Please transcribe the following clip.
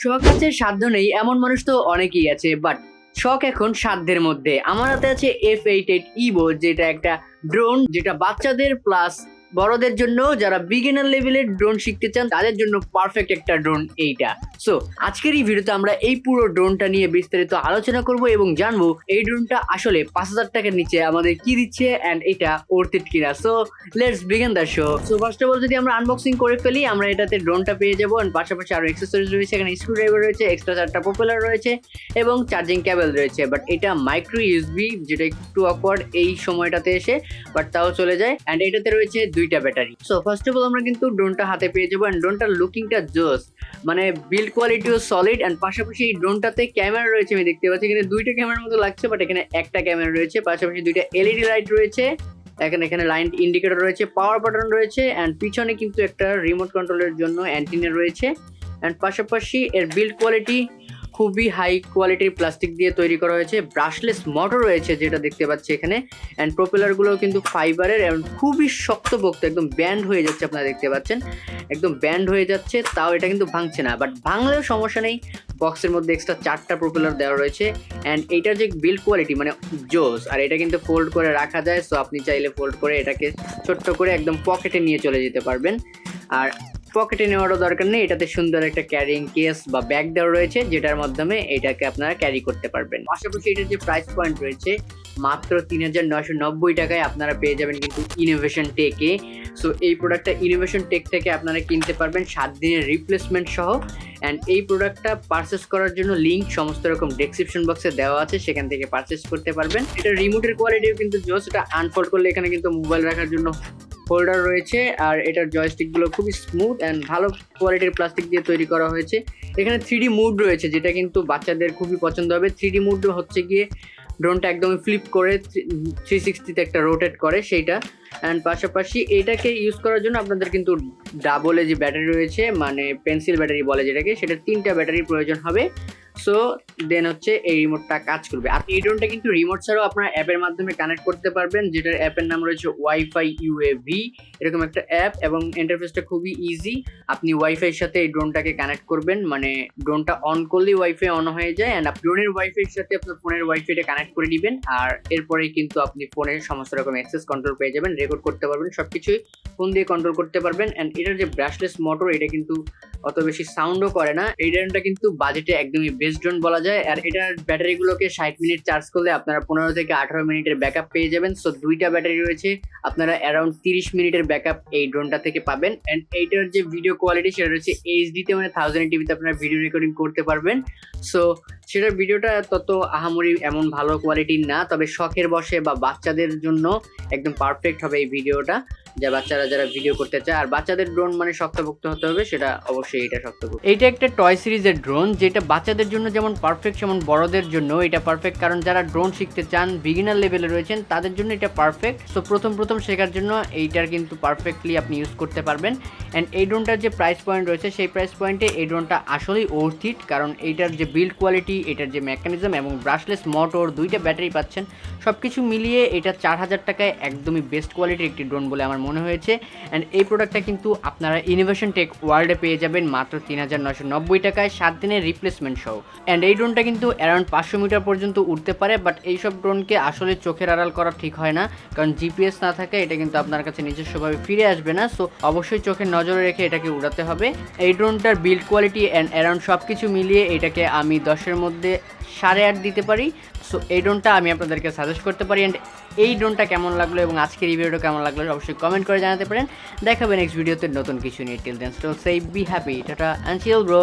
শখ আছে সাধ্য নেই এমন মানুষ তো অনেকেই আছে, বাট শখ এখন সাধ্যের মধ্যে। আমার হাতে আছে F88 Evo, যেটা একটা ড্রোন, যেটা বাচ্চাদের প্লাস বড়দের জন্য, যারা বিগিনার লেভেলের ড্রোন শিখতে চান তাদের জন্য পারফেক্ট একটা ড্রোন এইটা। সো আজকের এই ভিডিওতে আমরা এই পুরো ড্রোনটা নিয়ে বিস্তারিত আলোচনা করব এবং জানবো এই ড্রোনটা আসলে 5,000 টাকার নিচে আমাদের কি দিচ্ছে এন্ড এটা ওর্থ ইট কিনা। So let's begin the show. So first of all যদি আমরা আনবক্সিং করে ফেলি, আমরা এটাতে ড্রোনটা পেয়ে যাবো এন্ড পাশাপাশি আরো অ্যাক্সেসরিজ রয়েছে, এখানে স্ক্রুড্রাইভার রয়েছে, এক্সট্রা 4টা প্রপেলার রয়েছে এবং চার্জিং কেবল রয়েছে। বাট এটা মাইক্রো ইউএসবি, যেটা একটু অকওয়ার্ড এই সময়টাতে এসে, বাট তাও চলে যায়। এন্ড এটাতে রয়েছে 2টা battery. So first of all আমরা কিন্তু ড্রোনটা হাতে পেয়ে যাবো এন্ড ড্রোনটার লুকিংটা জোস, মানে বিল্ড কোয়ালিটিও সলিড। এন্ড পাশাপাশি এই ড্রোনটাতে ক্যামেরা রয়েছে, আমি দেখতে পাচ্ছি এখানে 2টা ক্যামেরার মতো লাগছে, বাট এখানে একটা ক্যামেরা রয়েছে, পাশাপাশি 2টা এলইডি লাইট রয়েছে, এখানে লাইন ইন্ডিকেটর রয়েছে, পাওয়ার বাটন রয়েছে এন্ড পিছনে কিন্তু একটা রিমোট কন্ট্রোলের জন্য অ্যান্টিনা রয়েছে। এন্ড পাশাপাশি এর বিল্ড কোয়ালিটি খুবই হাই কোয়ালিটির প্লাস্টিক দিয়ে তৈরি করা হয়েছে। ব্রাশলেস মোটর রয়েছে যেটা দেখতে পাচ্ছি এখানে, এন্ড প্রপেলারগুলো কিন্তু ফাইবারের এবং খুবই শক্তপোক্ত, একদম ব্যান্ড হয়ে যাচ্ছে, আপনারা দেখতে পাচ্ছেন একদম ব্যান্ড হয়ে যাচ্ছে, তাও এটা কিন্তু ভাঙছে না। বাট ভাঙলেও সমস্যা নেই, বক্সের মধ্যে এক্সট্রা 4টা প্রপেলার দেওয়া রয়েছে। অ্যান্ড এইটার যে বিল্ড কোয়ালিটি মানে জোস, আর এটা কিন্তু ফোল্ড করে রাখা যায়। সো আপনি চাইলে ফোল্ড করে এটাকে ছোট্ট করে একদম পকেটে নিয়ে চলে যেতে পারবেন। আর পকেটে নেওয়ারও দরকার নেই, এটাতে সুন্দর একটা ক্যারিং কেস বা ব্যাগ দেওয়া রয়েছে, যেটার মাধ্যমে এটাকে আপনারা ক্যারি করতে পারবেন। পাশাপাশি এটার যে প্রাইস পয়েন্ট রয়েছে মাত্র 3,990 টাকায় আপনারা পেয়ে যাবেন কিন্তু ইনোভেশন টেকে। সো এই প্রোডাক্টটা ইনোভেশন টেক থেকে আপনারা কিনতে পারবেন 7 দিনের রিপ্লেসমেন্ট সহ। অ্যান্ড এই প্রোডাক্টটা পারচেস করার জন্য লিঙ্ক সমস্ত রকম ডেসক্রিপশন বক্সে দেওয়া আছে, সেখান থেকে পারচেস করতে পারবেন। এটা রিমোটের কোয়ালিটিও কিন্তু জোস, এটা আনফোল্ড করলে এখানে কিন্তু মোবাইল রাখার জন্য হোল্ডার রয়েছে। আর এটার জয়স্টিক গুলো খুবই স্মুথ এন্ড ভালো কোয়ালিটির প্লাস্টিক দিয়ে তৈরি করা হয়েছে। এখানে 3D মুড রয়েছে, যেটা কিন্তু বাচ্চাদের খুবই পছন্দ হবে। 3D মুড হচ্ছে গিয়ে ড্রোনটা একদমই ফ্লিপ করে 360তে একটা রোটেট করে সেইটা। অ্যান্ড পাশাপাশি এটাকে ইউজ করার জন্য আপনাদের কিন্তু ডাবল যে ব্যাটারি রয়েছে, মানে পেন্সিল ব্যাটারি বলে যেটাকে, সেটা 3টা ব্যাটারির প্রয়োজন হবে। সো দেন হচ্ছে এই রিমোটটা কাজ করবে। আর এই ড্রোনটা কিন্তু রিমোট ছাড়াও আপনারা অ্যাপের মাধ্যমে কানেক্ট করতে পারবেন, যেটার অ্যাপের নাম রয়েছে ওয়াইফাই ইউএভি, এরকম একটা অ্যাপ। এবং ইন্টারফেসটা খুবই ইজি। আপনি ওয়াইফাইয়ের সাথে এই ড্রোনটাকে কানেক্ট করবেন, মানে ড্রোনটা অন করলেই ওয়াইফাই অন হয়ে যায়। অ্যান্ড ড্রোনের ওয়াইফাইয়ের সাথে আপনার ফোনের ওয়াইফাইটা কানেক্ট করে দিবেন, আর এরপরেই কিন্তু আপনি ফোনের সমস্ত রকম অ্যাক্সেস কন্ট্রোল পেয়ে যাবেন, রেকর্ড করতে পারবেন, সবকিছুই ফোন দিয়ে কন্ট্রোল করতে পারবেন। অ্যান্ড এটার যে ব্রাশলেস মোটর, এটা কিন্তু অত বেশি সাউন্ডও করে না। এই ড্রোনটা কিন্তু বাজেটে একদমই বেস্ট ড্রোন বলা যায়। আর এটার ব্যাটারিগুলোকে 60 মিনিট চার্জ করলে আপনারা 15 থেকে 18 মিনিটের ব্যাকআপ পেয়ে যাবেন। সো 2টা ব্যাটারি রয়েছে, আপনারা অ্যারাউন্ড 30 মিনিটের ব্যাকআপ এই ড্রোনটা থেকে পাবেন। এন্ড এইটার যে ভিডিও কোয়ালিটি সেটা রয়েছে এইচডিতে, মানে 1080p আপনারা ভিডিও রেকর্ডিং করতে পারবেন। সো সেটার ভিডিওটা তত আহামরি এমন ভালো কোয়ালিটির না, তবে শখের বসে বা বাচ্চাদের জন্য একদম পারফেক্ট হবে এই ভিডিওটা, যা বাচ্চারা যারা ভিডিও করতে চায়। আর বাচ্চাদের ড্রোন মানে শক্তপোক্ত হতে হবে, সেটা অবশ্যই এটা শক্তপোক্ত। এইটা একটা টয় সিরিজের ড্রোন, যেটা বাচ্চাদের জন্য যেমন পারফেক্ট সেমন বড়দের জন্য এটা পারফেক্ট, কারণ যারা ড্রোন শিখতে চান বিগিনার লেভেলে রয়েছেন তাদের জন্য এটা পারফেক্ট। সো প্রথম শেখার জন্য এইটার কিন্তু পারফেক্টলি আপনি ইউজ করতে পারবেন। অ্যান্ড এই ড্রোনটার যে প্রাইস পয়েন্ট রয়েছে সেই প্রাইস পয়েন্টে এই ড্রোনটা আসলেই ওর্থ ইট, কারণ এইটার যে বিল্ড কোয়ালিটি, এটার যে মেকানিজম এবং ব্রাশলেস মোটর, 2টা ব্যাটারি পাচ্ছেন, সব কিছু মিলিয়ে এটা 4,000 টাকায় একদমই বেস্ট কোয়ালিটির একটি ড্রোন বলে আমার মনে হয়েছে। অ্যান্ড এই প্রোডাক্টটা কিন্তু আপনারা ইনোভেশন টেক ওয়ার্ল্ডে পেয়ে যাবেন মাত্র 3,990 টাকায় 7 দিনের রিপ্লেসমেন্ট সহ। অ্যান্ড এই ড্রোনটা কিন্তু অ্যারাউন্ড 500 মিটার পর্যন্ত উঠতে পারে, বাট এইসব ড্রোনকে আসলে চোখের আড়াল করা ঠিক হয় না, কারণ জিপিএস না থাকে এটা কিন্তু আপনার কাছে নিজস্বভাবে ফিরে আসবে না। সো অবশ্যই চোখের নজরে রেখে এটাকে উড়াতে হবে। এই ড্রোনটার বিল্ড কোয়ালিটি অ্যান্ড অ্যারাউন্ড সব কিছু মিলিয়ে এটাকে আমি 10-এর মধ্যে 8.5 দিতে পারি। সো এই ড্রোনটা আমি আপনাদেরকে সাজেস্ট করতে পারি। অ্যান্ড এই ড্রোনটা কেমন লাগলো এবং আজকের এই ভিডিওটা কেমন লাগলো অবশ্যই কমেন্ট করে জানাতে পারেন। দেখাবেন নেক্সট ভিডিওতে নতুন কিছু নিয়ে। Till then still say be happy, tata and chill bro.